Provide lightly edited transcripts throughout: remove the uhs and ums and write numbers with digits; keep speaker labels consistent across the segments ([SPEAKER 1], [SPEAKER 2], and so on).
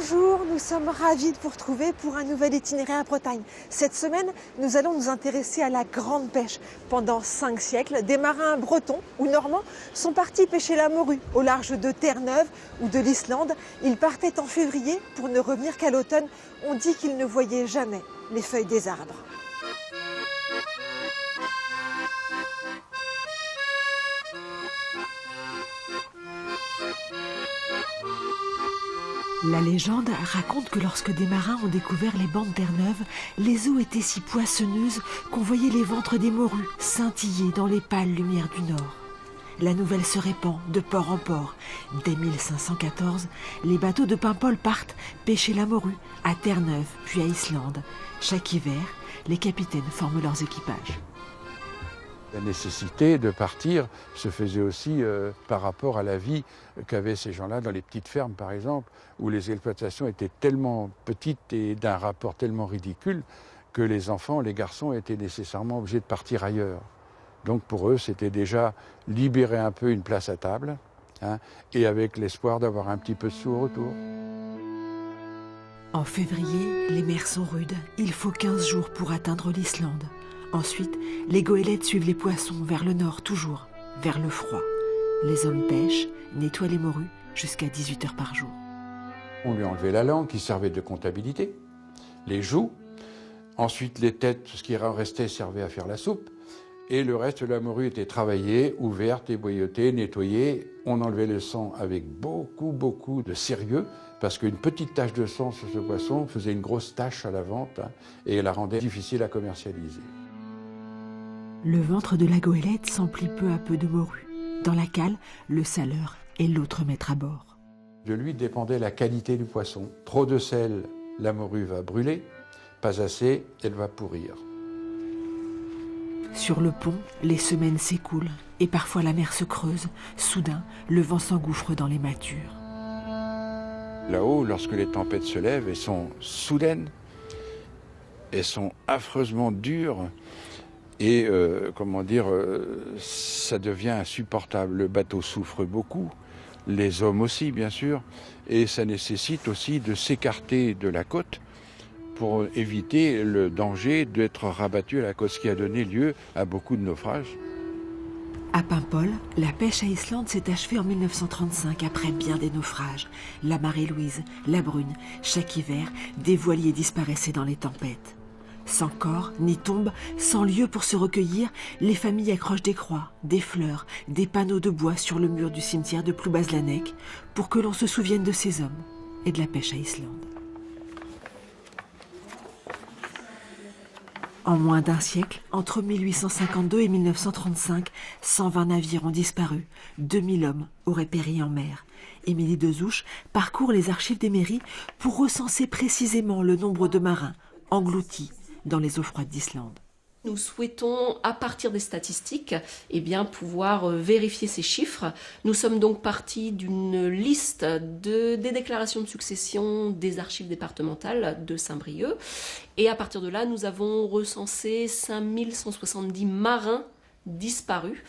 [SPEAKER 1] Bonjour, nous sommes ravis de vous retrouver pour un nouvel itinéraire à Bretagne. Cette semaine, nous allons nous intéresser à la grande pêche. Pendant 5 siècles, des marins bretons ou normands sont partis pêcher la morue au large de Terre-Neuve ou de l'Islande. Ils partaient en février pour ne revenir qu'à l'automne. On dit qu'ils ne voyaient jamais les feuilles des arbres. La légende raconte que lorsque des marins ont découvert les bancs de Terre-Neuve, les eaux étaient si poissonneuses qu'on voyait les ventres des morues scintiller dans les pâles lumières du nord. La nouvelle se répand de port en port. Dès 1514, les bateaux de Paimpol partent pêcher la morue à Terre-Neuve puis à Islande. Chaque hiver, les capitaines forment leurs équipages.
[SPEAKER 2] La nécessité de partir se faisait aussi par rapport à la vie qu'avaient ces gens-là dans les petites fermes, par exemple, où les exploitations étaient tellement petites et d'un rapport tellement ridicule que les enfants, les garçons, étaient nécessairement obligés de partir ailleurs. Donc pour eux, c'était déjà libérer un peu une place à table, et avec l'espoir d'avoir un petit peu de sous au retour.
[SPEAKER 1] En février, les mers sont rudes. Il faut 15 jours pour atteindre l'Islande. Ensuite, les goélettes suivent les poissons vers le nord toujours, vers le froid. Les hommes pêchent, nettoient les morues jusqu'à 18 heures par jour.
[SPEAKER 2] On lui enlevait la langue qui servait de comptabilité, les joues, ensuite les têtes, ce qui restait servait à faire la soupe, et le reste de la morue était travaillée, ouverte, éboyotée, nettoyée. On enlevait le sang avec beaucoup de sérieux, parce qu'une petite tache de sang sur ce poisson faisait une grosse tache à la vente, et la rendait difficile à commercialiser.
[SPEAKER 1] Le ventre de la goélette s'emplit peu à peu de morue. Dans la cale, le saleur est l'autre maître à bord.
[SPEAKER 2] De lui dépendait la qualité du poisson. Trop de sel, la morue va brûler. Pas assez, elle va pourrir.
[SPEAKER 1] Sur le pont, les semaines s'écoulent et parfois la mer se creuse. Soudain, le vent s'engouffre dans les mâtures.
[SPEAKER 2] Là-haut, lorsque les tempêtes se lèvent, elles sont soudaines, elles sont affreusement dures. Et ça devient insupportable. Le bateau souffre beaucoup, les hommes aussi bien sûr, et ça nécessite aussi de s'écarter de la côte pour éviter le danger d'être rabattu à la côte, ce qui a donné lieu à beaucoup de naufrages.
[SPEAKER 1] À Paimpol, la pêche à Islande s'est achevée en 1935 après bien des naufrages. La marée Louise, la Brune, chaque hiver, des voiliers disparaissaient dans les tempêtes. Sans corps, ni tombe, sans lieu pour se recueillir, les familles accrochent des croix, des fleurs, des panneaux de bois sur le mur du cimetière de Ploubazlanec pour que l'on se souvienne de ces hommes et de la pêche à Islande. En moins d'un siècle, entre 1852 et 1935, 120 navires ont disparu, 2000 hommes auraient péri en mer. Émilie Dezouche parcourt les archives des mairies pour recenser précisément le nombre de marins engloutis dans les eaux froides d'Islande.
[SPEAKER 3] Nous souhaitons, à partir des statistiques, pouvoir vérifier ces chiffres. Nous sommes donc partis d'une liste des déclarations de succession des archives départementales de Saint-Brieuc. Et à partir de là, nous avons recensé 5170 marins disparus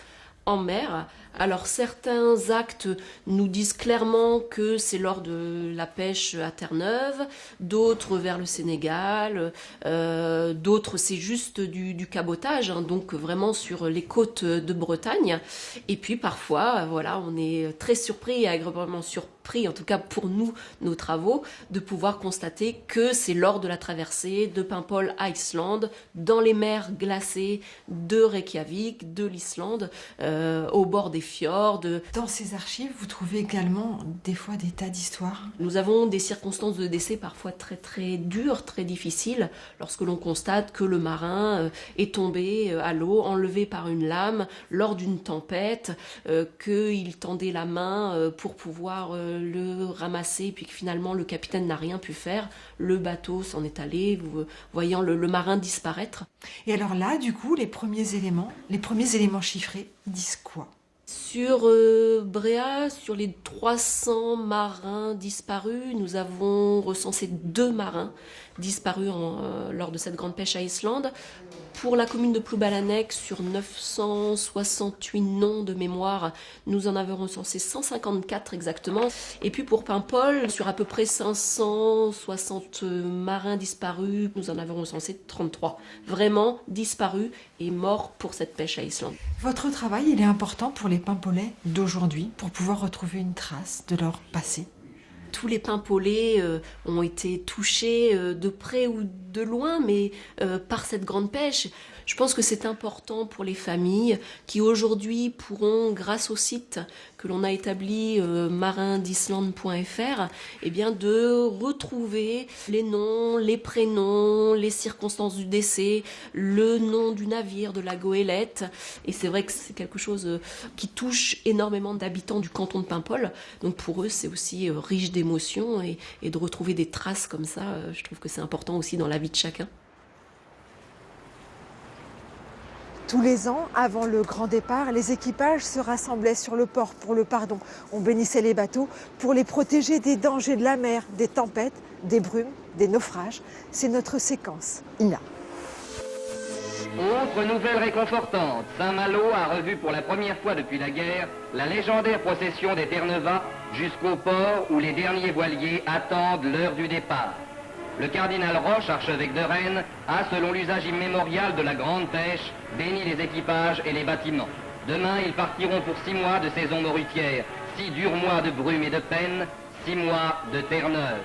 [SPEAKER 3] en mer. Alors certains actes nous disent clairement que c'est lors de la pêche à Terre-Neuve, d'autres vers le Sénégal, d'autres c'est juste du cabotage, donc vraiment sur les côtes de Bretagne. Et puis parfois, on est très surpris et agréablement surpris, en tout cas pour nous, nos travaux, de pouvoir constater que c'est lors de la traversée de Paimpol à Islande, dans les mers glacées de Reykjavik, de l'Islande, au bord des fjords.
[SPEAKER 1] Dans ces archives, vous trouvez également des fois des tas d'histoires.
[SPEAKER 3] Nous avons des circonstances de décès parfois très très dures, très difficiles, lorsque l'on constate que le marin est tombé à l'eau, enlevé par une lame lors d'une tempête, qu'il tendait la main pour pouvoir le ramasser, puis que finalement le capitaine n'a rien pu faire, le bateau s'en est allé, voyant le marin disparaître.
[SPEAKER 1] Et alors là, du coup, les premiers éléments chiffrés disent quoi ?
[SPEAKER 3] Sur Bréa, sur les 300 marins disparus, nous avons recensé 2 marins disparus lors de cette grande pêche à Islande. Pour la commune de Ploubalanek, sur 968 noms de mémoire, nous en avons recensé 154 exactement. Et puis pour Paimpol, sur à peu près 560 marins disparus, nous en avons recensé 33. Vraiment disparus et morts pour cette pêche à Islande.
[SPEAKER 1] Votre travail, il est important pour les Paimpolais d'aujourd'hui, pour pouvoir retrouver une trace de leur passé.
[SPEAKER 3] Tous les Paimpolais ont été touchés de près ou de loin, mais par cette grande pêche. Je pense que c'est important pour les familles qui aujourd'hui pourront, grâce au site que l'on a établi marindisland.fr, eh bien de retrouver les noms, les prénoms, les circonstances du décès, le nom du navire, de la goélette. Et c'est vrai que c'est quelque chose qui touche énormément d'habitants du canton de Paimpol. Donc pour eux, c'est aussi riche d'émotions et de retrouver des traces comme ça, je trouve que c'est important aussi dans la vie de chacun.
[SPEAKER 4] Tous les ans, avant le grand départ, les équipages se rassemblaient sur le port pour le pardon. On bénissait les bateaux pour les protéger des dangers de la mer, des tempêtes, des brumes, des naufrages. C'est notre séquence, Ina.
[SPEAKER 5] Autre nouvelle réconfortante, Saint-Malo a revu pour la première fois depuis la guerre la légendaire procession des Terre-Neuve jusqu'au port où les derniers voiliers attendent l'heure du départ. Le cardinal Roche, archevêque de Rennes, a, selon l'usage immémorial de la grande pêche, béni les équipages et les bâtiments. Demain, ils partiront pour 6 mois de saison morutière, 6 durs mois de brume et de peine, 6 mois de terre neuve.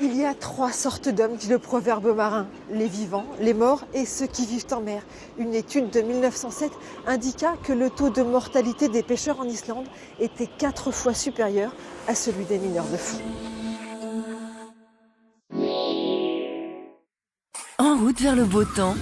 [SPEAKER 4] Il y a 3 sortes d'hommes, dit le proverbe marin, les vivants, les morts et ceux qui vivent en mer. Une étude de 1907 indiqua que le taux de mortalité des pêcheurs en Islande était 4 fois supérieur à celui des mineurs de fond.
[SPEAKER 6] En route vers le beau temps,